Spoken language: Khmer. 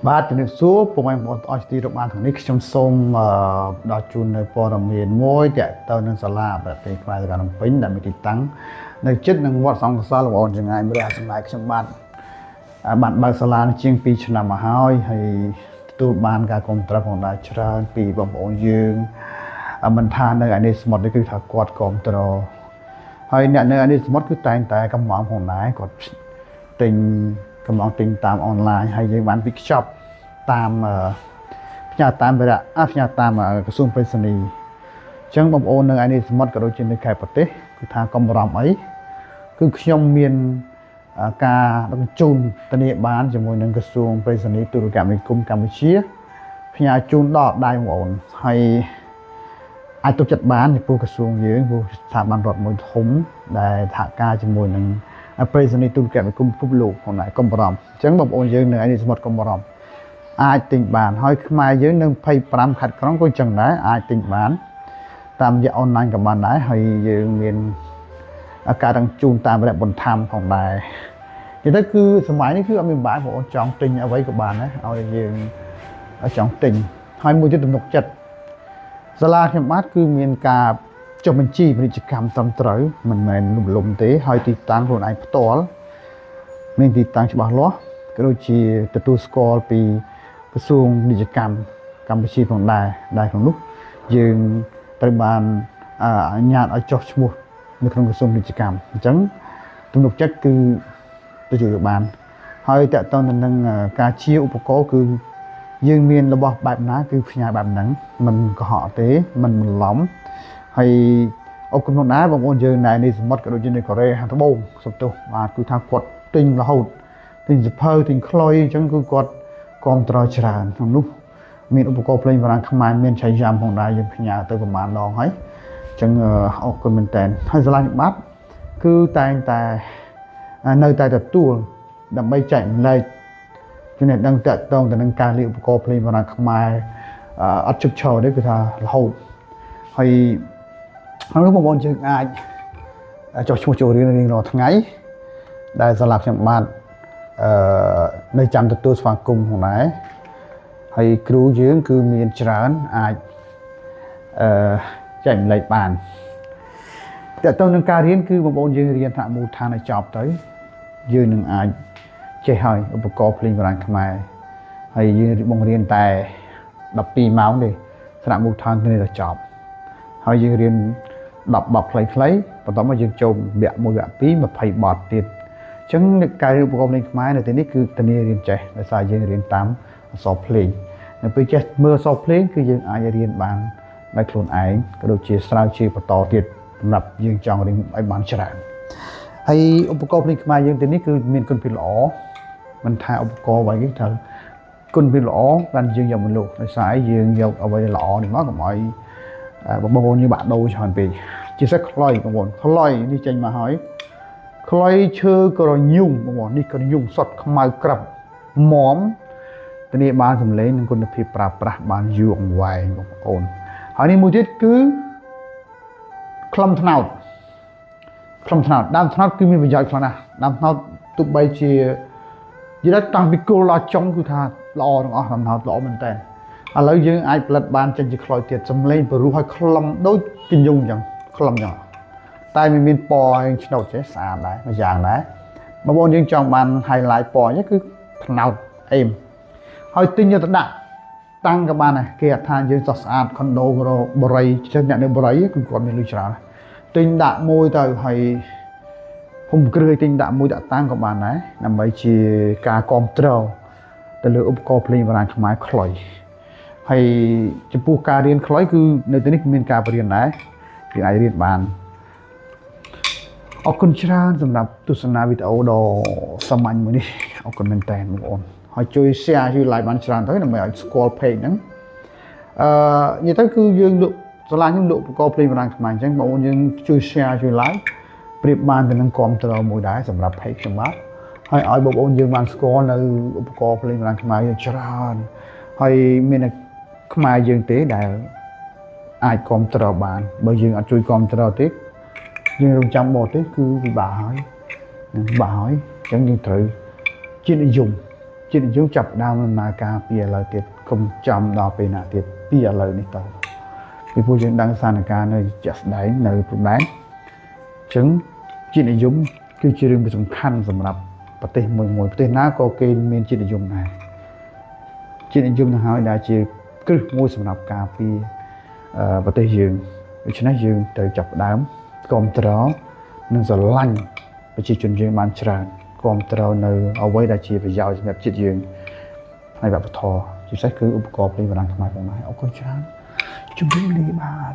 បាទជំរាបសួរពុកម៉ែបងប្អូនអស់ទីរាប់បានថ្ងៃនេះខ្ញុំសូមដល់ជូននៅព័ត៌មានមួយទាក់ទងនឹងសាលាប្រទេសខ្មែរសកលភ្នំពេញដែលមានទីតាំងនៅជិតនឹងវត្តសង្ឃកសលបងប្អូនចង្ងាយម្រះសម្រាប់ខ្ញុំបានបើកសាលាជាង2ឆ្នាំមកហើយទទួលបានការគ្រប់គ្រងផងដែរច្រើនពីបងប្អូនយើងមិនថានៅឯនេះសមុទ្រនេះគឺថាគាត់គ្រប់គ្រងហើយអ្នកនៅឯនេះសមុទ្រគឺតែងតែកំងផងដែរគាត់ទិញកំងទិញតាមអនឡាញហើយយើងបានវិខ្ចប់តាមផ្ញើតាមផ្ញើតាមក្រសួងប្រៃសណីអញ្ចឹងបងប្អូននៅឯនេះសមុទ្រក៏ដូចជានៅខេត្តប្រទេសគឺថាកុំបារម្ភអីគឺខ្ញុំមានការដឹកជញ្ជូនធានាបានជាមួយនឹងក្រសួងប្រៃសណីទូរគមនាគមន៍កម្ពុជាផ្ញើជូនដល់ដៃបងប្អូនហើយអាចទុកចិត្តបានចំពោះក្រសួងយើងព្រោះស្ថាប័នរដ្ឋមួយធំដែលសហការជាមួយនឹងប្រៃសណីទូរគមនាគមន៍ពិភពលោកផងដែរកុំបារម្ភអញ្ចឹងបងប្អូនយើងនៅឯនេះសមុទ្រកុំបារម្ភអាចទិញបានហើយខ្មែរយើងនៅ25ខេត្តក្រុងក៏អញ្ចឹងដែរអាចទិញបានតាមរយៈអនឡាញក៏បានដែរហើយយើងមានការដឹកជូនតាមរយៈបន្ថែមផងដែរនិយាយទៅគឺសម័យនេះគឺអត់មានបាក់បងប្អូនចង់ទិញអ្វីក៏បានដែរឲ្យយើងចង់ទិញហើយមួយទៀតទំនុកចិត្តសាលាខ្ញុំបាទគឺមានការចុះបញ្ជីពាណិជ្ជកម្មត្រឹមត្រូវមិនមែនលំទេហើយទីតាំងខ្លួនឯងផ្ទាល់មានទីតាំងច្បាស់លាស់ក៏ដូចជាទទួលស្គាល់ពីក្រសួងពាណិជ្ជកម្មកម្ពុជាផងដែរក្នុងនោះយើងត្រូវបានអនុញ្ញាតឲ្យចុះឈ្មោះនៅក្នុងក្រសួងពាណិជ្ជកម្មអញ្ចឹងទំនុកចិត្តគឺទៅជួយបានហើយតើតើទៅនឹងការជាឧបករណ៍គឺយើងមានរបស់បែបណាគឺផ្ញើបែបហ្នឹងមិនកុហកទេមិនបន្លំហើយអរគុណផងដែរបងប្អូនយើងនៅនេះសមុទ្រក៏ដូចជានៅកូរ៉េខាងត្បូងសុំទោសបាទគឺថាគាត់ទិញរហូតទិញសភៅទិញខ្លុយអញ្ចឹងគឺគាត់គ្រប់ត្រច្រើនក្នុងនោះមានឧបករណ៍ភ្លេងបារាំងខ្មែរមានឆៃយ៉ាំផងដែរយើងផ្ញើទៅប្រហែលដងហើយអញ្ចឹងអរគុណមែនតើហើយឆ្លាញ់បាត់គឺតែងតែនៅតែទទួលដើម្បីចែកម្លែកចំណេះដឹងតាក់ទងទៅនឹងការលេងឧបករណ៍ភ្លេងបារាំងខ្មែរអត់ជិបឈរទេគឺថារហូតហើយក្នុងនោះបងប្អូនយើងអាចចុះឈ្មោះចូលរៀនរាល់ថ្ងៃដែលសាលាខ្ញុំបាទនៅចាំទទួលស្វាគមន៍ផងដែរហើយគ្រូយើងគឺមានច្រើនអាចចែកម្លែកបានតើតើនឹងការរៀនគឺបងប្អូនយើងរៀនថ្នាក់មូលដ្ឋានឲ្យចប់ទៅយើងនឹងអាចចេះហើយឧបករណ៍ភ្លេងបារាំងខ្មែរហើយយើងបង្រៀនតែ12ម៉ោងទេថ្នាក់មូលដ្ឋានទៅដល់ចប់ហើយយើងរៀន10បទខ្លីៗបន្ទាប់មកយើងចូលវគ្គ1វគ្គ2 20បទទៀតអញ្ចឹងការរៀនឧបករណ៍ភ្លេងខ្មែរនៅទីនេះគឺធានារៀនចេះដោយសារយើងរៀនតាមអក្សរភ្លេងនៅពេលចេះមើលអក្សរភ្លេងគឺយើងអាចរៀនបានដោយខ្លួនឯងក៏ដូចជាស្រាវជ្រាវបន្តទៀតសម្រាប់យើងចង់រៀនឲ្យបានច្រើនហើយឧបករណ៍ភ្លេងខ្មែរយើងទីនេះគឺមានគុណភាពល្អមិនថាឧបករណ៍អ្វីទេត្រូវគុណភាពល្អបានយើងយកមកលក់ដោយសារយើងយកអ្វីល្អនេះមកកុំឲ្យបងប្អូនយើងបាក់ដូរច្រើនពេកជាពិសេសខ្លុយបងប្អូនខ្លុយនេះចេញមកហើយខ្លុយឈើក្រញូងបងប្អូននេះក្រញូងសុតខ្មៅក្រាប់មុំធានាបានសម្លេងនិងគុណភាពប្រើប្រាស់បានយូរអង្វែងបងប្អូនហើយនេះមួយទៀតគឺខ្លឹមត្នោតដើមត្នោតគឺមានប្រយោជន៍ខ្លាំងណាស់ដើមត្នោតទោះបីជានិយាយតាំងពីគល់ដល់ចុងគឺថាល្អទាំងអស់ដើមត្នោតល្អមែនតើឥឡូវយើងអាចផលិតបានចេញជាខ្លុយទៀតសំឡេងព្រោះឲ្យខ្លឹមដូចកញ្ញុងអញ្ចឹងខ្លឹមអញ្ចឹងតែមិនមានពណ៌ឯងឆ្នោតទេស្អាតដែរមួយយ៉ាងដែរបងប្អូនយើងចង់បាន highlight ពណ៌នេះគឺត្នោតអេមហើយទិញយកទៅដាក់តាំងក៏បានដែរគេអត់ថាយើងសោះស្អាតខុនដូបរិយចឹងអ្នកនៅបរិយគឺគាត់មានលុយច្រើនទិញដាក់មួយទៅហើយភូមិគ្រឹះទិញដាក់មួយដាក់តាំងក៏បានដែរដើម្បីជាការគ្រប់គ្រងទៅលើឧបករណ៍ភ្លេងបារាំងខ្មែរខ្លុយហើយចំពោះការរៀនខ្លុយគឺនៅទីនេះមានការបរៀនដែរគេអាចរៀនបានអរគុណច្រើនសម្រាប់ទស្សនាវីដេអូដ៏សាមញ្ញមួយនេះអរគុណមែនតើបងប្អូនហើយជួយ share ជួយ like បានច្រើនទៅដើម្បីឲ្យស្គាល់ page ហ្នឹងនិយាយទៅគឺយើងលក់សាលាខ្ញុំលក់ឧបករណ៍ភ្លេងបារាំងខ្មែរអញ្ចឹងបងប្អូនយើងជួយ share ជួយ like ប្រៀបបានទៅនឹងគ្រប់ត្រមួយដែរសម្រាប់ page ខ្ញុំបាទហើយឲ្យបងប្អូនយើងបានស្គាល់នៅឧបករណ៍ភ្លេងបារាំងខ្មែរយើងច្រើនហើយមានខ្មែរយើងទេដែលអាចគ្រប់ត្របានបើយើងអត់ជួយគ្រប់ត្រទេយើងរងចាំបរទេសគឺពិបាកហើយអញ្ចឹងយើងត្រូវជានិយម ជាតិនិយមចាប់ដើមដំណើរការពីឥឡូវទៀតកុំចាំដល់ពេលណាទៀតពីឥឡូវនេះតពីព្រោះយើងដឹងស្ថានភាពនៅជាក់ស្ដែងនៅព្រំដែនអញ្ចឹងជាតិនិយមគឺជារឿងសំខាន់សម្រាប់ប្រទេសមួយប្រទេសណាក៏គេមានជាតិនិយមដែរជាតិនិយមទៅហើយដែលជាគ្រឹះមួយសម្រាប់ការពារប្រទេសយើងដូច្នេះយើងត្រូវចាប់ផ្ដើមគ្រប់គ្រងនិងស្រឡាញ់ប្រជាជនយើងបានច្រើនគ្រប់គ្រងនៅអ្វីដែលជាប្រយោជន៍សម្រាប់ជាតិយើងហើយវប្បធម៌ជាពិសេសគឺឧបករណ៍ភ្លេងបារាំងខ្មែរផងដែរអរគុណច្រើនជំរាបលាបាទ